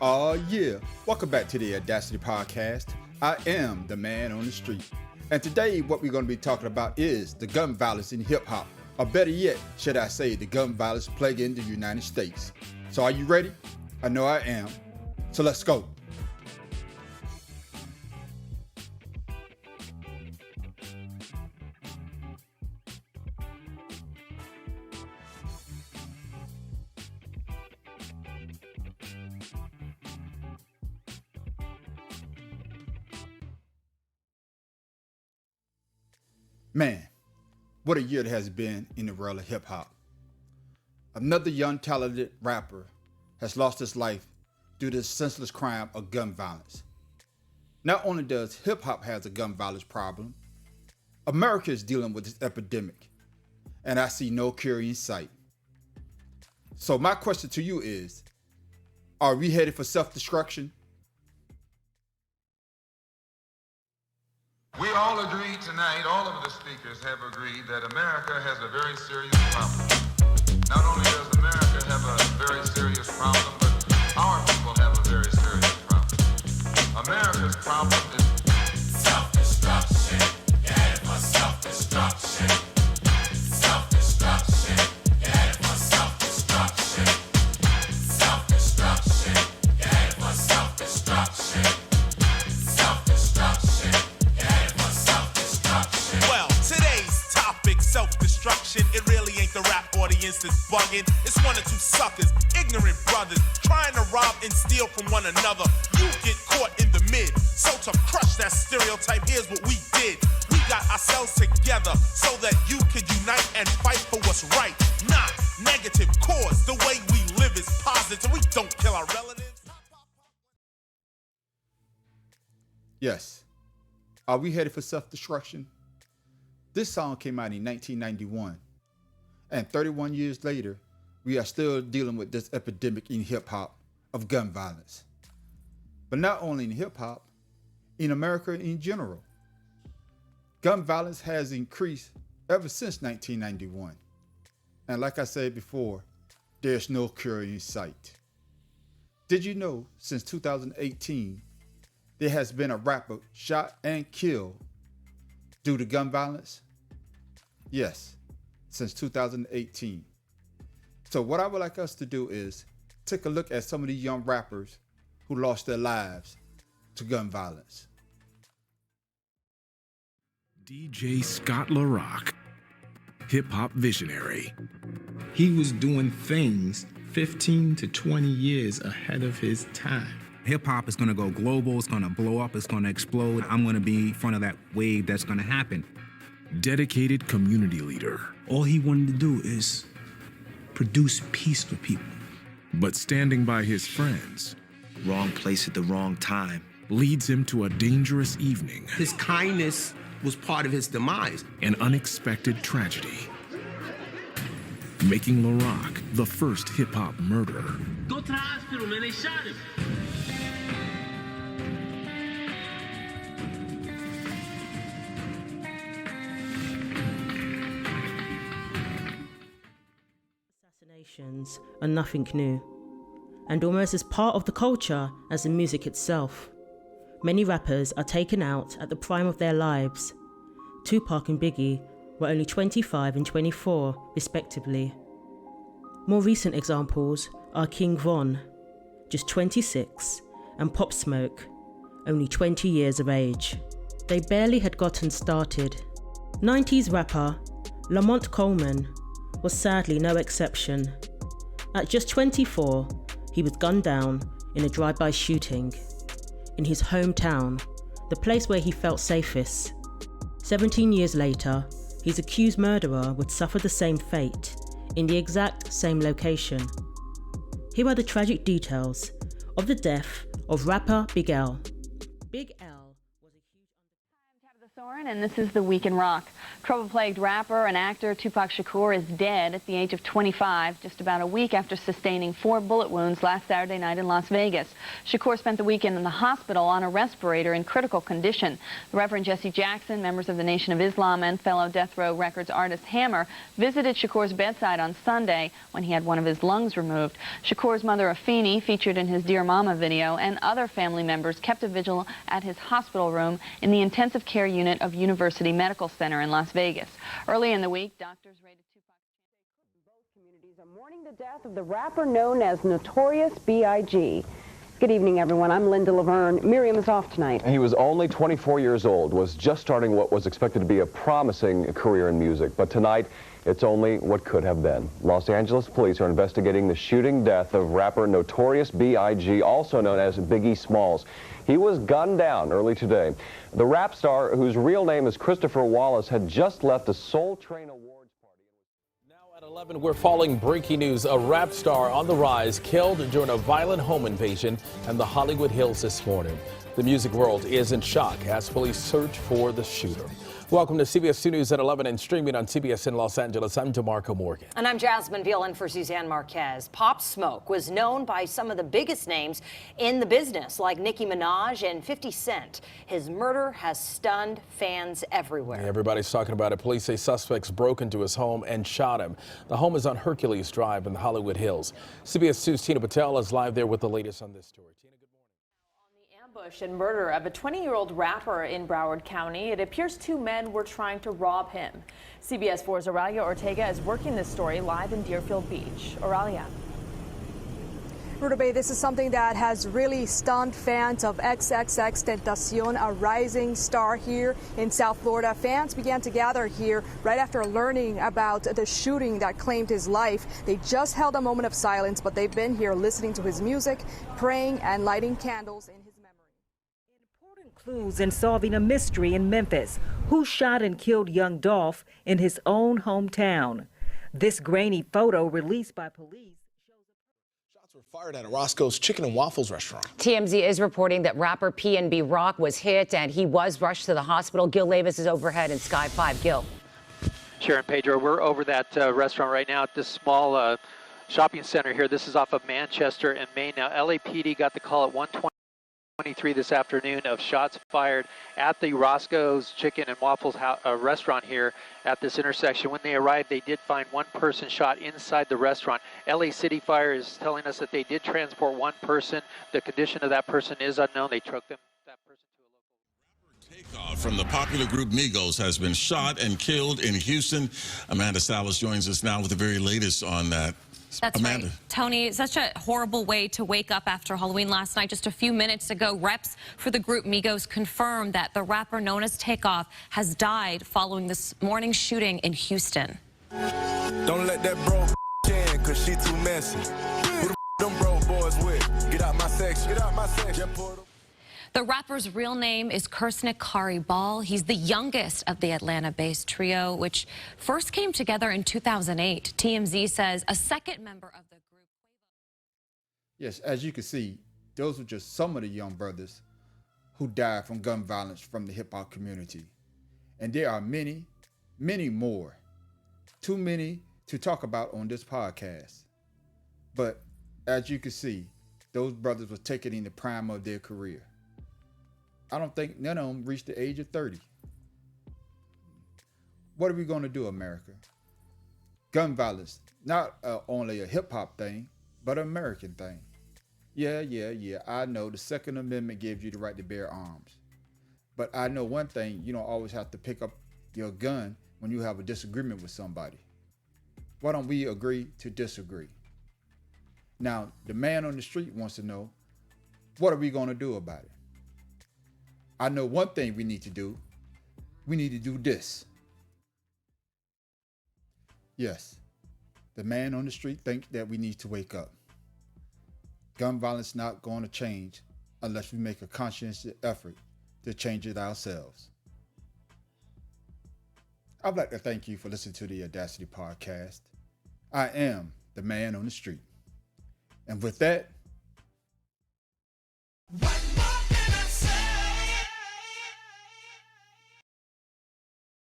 Oh yeah, welcome back to the Audacity Podcast. I am the man on the street. And today what we're going to be talking about is the gun violence in hip hop. Or better yet, should I say the gun violence plaguing the United States. So are you ready? I know I am. So let's go. Man, what a year it has been in the world of hip hop. Another young talented rapper has lost his life due to the senseless crime of gun violence. Not only does hip hop have a gun violence problem, America is dealing with this epidemic, and I see no cure in sight. So my question to you is, are we headed for self-destruction? We all agree tonight, all of the speakers have agreed that America has a very serious problem. Not only does America have a very serious problem, but our people have a very serious problem. America's problem is self-destruction. You're headed for self-destruction. Self-destruction. You're headed for self-destruction. Self-destruction. You're headed for self-destruction. Self-destruction, it really ain't the rap audience that's bugging. It's one or two suckers, ignorant brothers, trying to rob and steal from one another. You get caught in the mid. So to crush that stereotype, here's what we did. We got ourselves together so that you could unite and fight for what's right. Not negative cause. The way we live is positive. We don't kill our relatives. Yes. Are we headed for self-destruction? This song came out in 1991, and 31 years later, we are still dealing with this epidemic in hip-hop of gun violence. But not only in hip-hop, in America in general. Gun violence has increased ever since 1991. And like I said before, there's no cure in sight. Did you know since 2018, there has been a rapper shot and killed due to gun violence? Yes, since 2018. So what I would like us to do is take a look at some of these young rappers who lost their lives to gun violence. DJ Scott LaRock, hip-hop visionary. He was doing things 15 to 20 years ahead of his time. Hip-hop is gonna go global, it's gonna blow up, it's gonna explode. I'm gonna be in front of that wave that's gonna happen. Dedicated community leader. All he wanted to do is produce peace for people. But standing by his friends. Wrong place at the wrong time. Leads him to a dangerous evening. His kindness was part of his demise. An unexpected tragedy. Making LaRock the first hip-hop murderer. Go to the hospital, man, they shot him. Assassinations are nothing new, and almost as part of the culture as the music itself. Many rappers are taken out at the prime of their lives. Tupac and Biggie were only 25 and 24, respectively. More recent examples are King Von, just 26, and Pop Smoke, only 20 years of age. They barely had gotten started. 90s rapper Lamont Coleman was sadly no exception. At just 24, he was gunned down in a drive-by shooting in his hometown, the place where he felt safest. 17 years later, his accused murderer would suffer the same fate in the exact same location. Here are the tragic details of the death of rapper Big L. Big L was a huge... Soren, and this is the Week in Rock. Trouble-plagued rapper and actor Tupac Shakur is dead at the age of 25, just about a week after sustaining 4 bullet wounds last Saturday night in Las Vegas. Shakur spent the weekend in the hospital on a respirator in critical condition. The Reverend Jesse Jackson, members of the Nation of Islam, and fellow Death Row Records artist Hammer visited Shakur's bedside on Sunday when he had one of his lungs removed. Shakur's mother, Afeni, featured in his Dear Mama video, and other family members kept a vigil at his hospital room in the intensive care unit of University Medical Center in Las Vegas. Early in the week, doctors rated Tupac. Both communities are mourning the death of the rapper known as Notorious B.I.G. Good evening, everyone. I'm Linda Laverne. Miriam is off tonight. He was only 24 years old, was just starting what was expected to be a promising career in music. But tonight, it's only what could have been. Los Angeles police are investigating the shooting death of rapper Notorious B.I.G., also known as Biggie Smalls. He was gunned down early today. The rap star, whose real name is Christopher Wallace, had just left a Soul Train Awards party. Now at 11, we're following breaking news. A rap star on the rise killed during a violent home invasion in the Hollywood Hills this morning. The music world is in shock as police search for the shooter. Welcome to CBS 2 News at 11 and streaming on CBS in Los Angeles. I'm DeMarco Morgan. And I'm Jasmine Veal in for Suzanne Marquez. Pop Smoke was known by some of the biggest names in the business, like Nicki Minaj and 50 Cent. His murder has stunned fans everywhere. Yeah, everybody's talking about it. Police say suspects broke into his home and shot him. The home is on Hercules Drive in the Hollywood Hills. CBS 2's Tina Patel is live there with the latest on this story. Tina, good morning. Ambush and murder of a 20-year-old rapper in Broward County. It appears 2 men were trying to rob him. CBS 4's Aurelia Ortega is working this story live in Deerfield Beach. Aurelia. Rutabaga, this is something that has really stunned fans of XXXTentacion, a rising star here in South Florida. Fans began to gather here right after learning about the shooting that claimed his life. They just held a moment of silence, but they've been here listening to his music, praying, and lighting candles in his clues in solving a mystery in Memphis. Who shot and killed young Dolph in his own hometown? This grainy photo released by police. Shots were fired at a Roscoe's Chicken and Waffles restaurant. TMZ is reporting that rapper PNB Rock was hit and he was rushed to the hospital. Gil Levis is overhead in Sky 5. Gil. Sharon, Pedro, we're over that restaurant right now at this small shopping center here. This is off of Manchester and Main. Now, LAPD got the call at 1:23 this afternoon of shots fired at the Roscoe's Chicken and Waffles restaurant here at this intersection. When they arrived, they did find one person shot inside the restaurant. LA City Fire is telling us that they did transport one person. The condition of that person is unknown. They took that person to a local. Takeoff from the popular group Migos has been shot and killed in Houston. Amanda Salas joins us now with the very latest on that. That's Amanda. right. Tony, such a horrible way to wake up after Halloween last night. Just a few minutes ago, reps for the group Migos confirmed that the rapper known as Takeoff has died following this morning's shooting in Houston. Don't let that bro in, cause she too messy. Who the them bro boys with? Get out my section. Get out my section. The rapper's real name is Kirsnick Kari Ball. He's the youngest of the Atlanta-based trio, which first came together in 2008. TMZ says a second member of the group. Yes, as you can see, those were just some of the young brothers who died from gun violence from the hip-hop community. And there are many, many more. Too many to talk about on this podcast. But as you can see, those brothers were taken in the prime of their career. I don't think none of them reached the age of 30. What are we going to do, America? Gun violence, not only a hip-hop thing, but an American thing. Yeah, I know the Second Amendment gives you the right to bear arms. But I know one thing, you don't always have to pick up your gun when you have a disagreement with somebody. Why don't we agree to disagree? Now, the man on the street wants to know, what are we going to do about it? I know one thing we need to do. We need to do this. Yes, the man on the street thinks that we need to wake up. Gun violence not going to change unless we make a conscientious effort to change it ourselves. I'd like to thank you for listening to the Audacity Podcast. I am the man on the street. And with that,